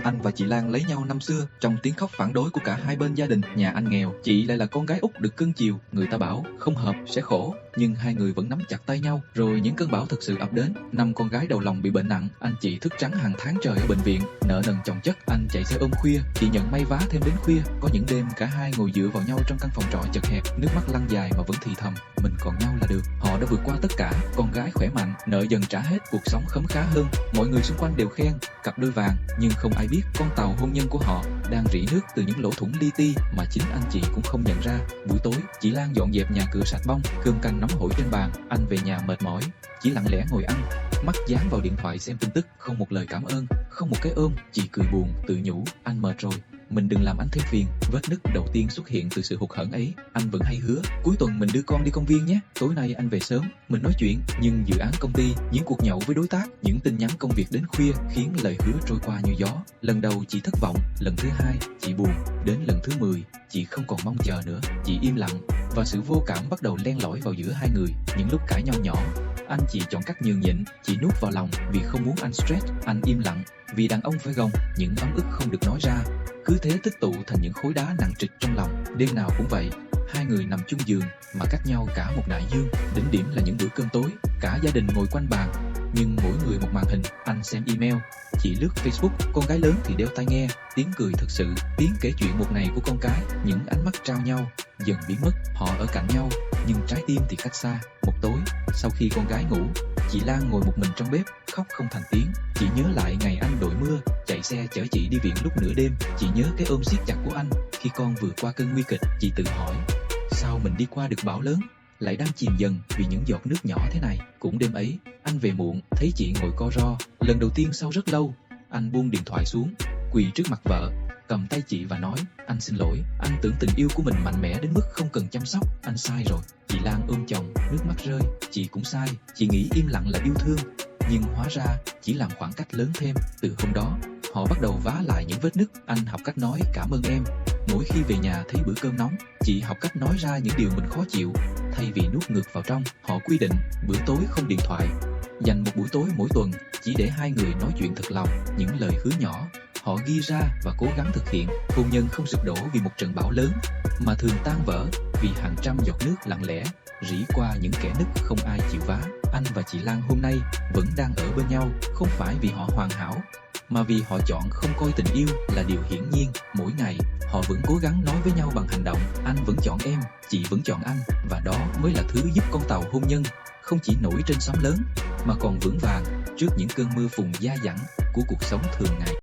Anh và chị Lan lấy nhau năm xưa trong tiếng khóc phản đối của cả hai bên gia đình. Nhà anh nghèo, chị lại là con gái út được cưng chiều. Người ta bảo không hợp sẽ khổ, nhưng hai người vẫn nắm chặt tay nhau. Rồi những cơn bão thực sự ập đến. Năm con gái đầu lòng bị bệnh nặng, anh chị thức trắng hàng tháng trời ở bệnh viện. Nợ nần chồng chất, anh chạy xe ôm khuya, chị nhận may vá thêm đến khuya. Có những đêm cả hai ngồi dựa vào nhau trong căn phòng trọ chật hẹp, nước mắt lăn dài mà vẫn thì thầm mình còn nhau là được. Họ đã vượt qua tất cả, con gái khỏe mạnh, nợ dần trả hết, cuộc sống khấm khá hơn. Mọi người xung quanh đều khen cặp đôi vàng, nhưng không ai biết con tàu hôn nhân của họ đang rỉ nước từ những lỗ thủng li ti mà chính anh chị cũng không nhận ra. Buổi tối, chị Lan dọn dẹp nhà cửa sạch bong, cơm canh nóng hổi trên bàn. Anh về nhà mệt mỏi, chỉ lặng lẽ ngồi ăn, mắt dán vào điện thoại xem tin tức, không một lời cảm ơn, không một cái ôm, chỉ cười buồn, tự nhủ anh mệt rồi, mình đừng làm anh thêm phiền. Vết nứt đầu tiên xuất hiện từ sự hụt hẫng ấy. Anh vẫn hay hứa cuối tuần mình đưa con đi công viên nhé, tối nay anh về sớm, mình nói chuyện. Nhưng dự án công ty, những cuộc nhậu với đối tác, những tin nhắn công việc đến khuya khiến lời hứa trôi qua như gió. Lần đầu chị thất vọng, lần thứ hai chị buồn, đến lần thứ 10 chị không còn mong chờ nữa, chị im lặng. Và sự vô cảm bắt đầu len lỏi vào giữa hai người. Những lúc cãi nhau nhỏ, anh chị chọn cách nhường nhịn, chị nuốt vào lòng vì không muốn anh stress. Anh im lặng vì đàn ông phải gồng những ấm ức không được nói ra, cứ thế tích tụ thành những khối đá nặng trịch trong lòng. Đêm nào cũng vậy, hai người nằm chung giường mà cách nhau cả một đại dương. Đỉnh điểm là những bữa cơm tối, cả gia đình ngồi quanh bàn, nhưng mỗi người một màn hình. Anh xem email, chị lướt Facebook, con gái lớn thì đeo tai nghe. Tiếng cười thật sự, tiếng kể chuyện một ngày của con cái, những ánh mắt trao nhau dần biến mất. Họ ở cạnh nhau nhưng trái tim thì cách xa. Một tối, sau khi con gái ngủ, chị Lan ngồi một mình trong bếp, khóc không thành tiếng. Chị nhớ lại ngày anh đội mưa, chạy xe chở chị đi viện lúc nửa đêm. Chị nhớ cái ôm siết chặt của anh khi con vừa qua cơn nguy kịch. Chị tự hỏi, sao mình đi qua được bão lớn lại đang chìm dần vì những giọt nước nhỏ thế này. Cũng đêm ấy, anh về muộn, thấy chị ngồi co ro. Lần đầu tiên sau rất lâu, anh buông điện thoại xuống, quỳ trước mặt vợ, cầm tay chị và nói, anh xin lỗi, anh tưởng tình yêu của mình mạnh mẽ đến mức không cần chăm sóc, anh sai rồi. Chị Lan ôm chồng, nước mắt rơi, chị cũng sai, chị nghĩ im lặng là yêu thương, nhưng hóa ra chỉ làm khoảng cách lớn thêm. Từ hôm đó, họ bắt đầu vá lại những vết nứt. Anh học cách nói cảm ơn em mỗi khi về nhà thấy bữa cơm nóng, chị học cách nói ra những điều mình khó chịu thay vì nuốt ngược vào trong. Họ quy định bữa tối không điện thoại, dành một buổi tối mỗi tuần chỉ để hai người nói chuyện thật lòng. Những lời hứa nhỏ họ ghi ra và cố gắng thực hiện. Hôn nhân không sụp đổ vì một trận bão lớn, mà thường tan vỡ vì hàng trăm giọt nước lặng lẽ rỉ qua những kẽ nứt không ai chịu vá. Anh và chị Lan hôm nay vẫn đang ở bên nhau, không phải vì họ hoàn hảo, mà vì họ chọn không coi tình yêu là điều hiển nhiên. Mỗi ngày, họ vẫn cố gắng nói với nhau bằng hành động. Anh vẫn chọn em, chị vẫn chọn anh, và đó mới là thứ giúp con tàu hôn nhân không chỉ nổi trên sóng lớn, mà còn vững vàng trước những cơn mưa phùn dai dẳng của cuộc sống thường ngày.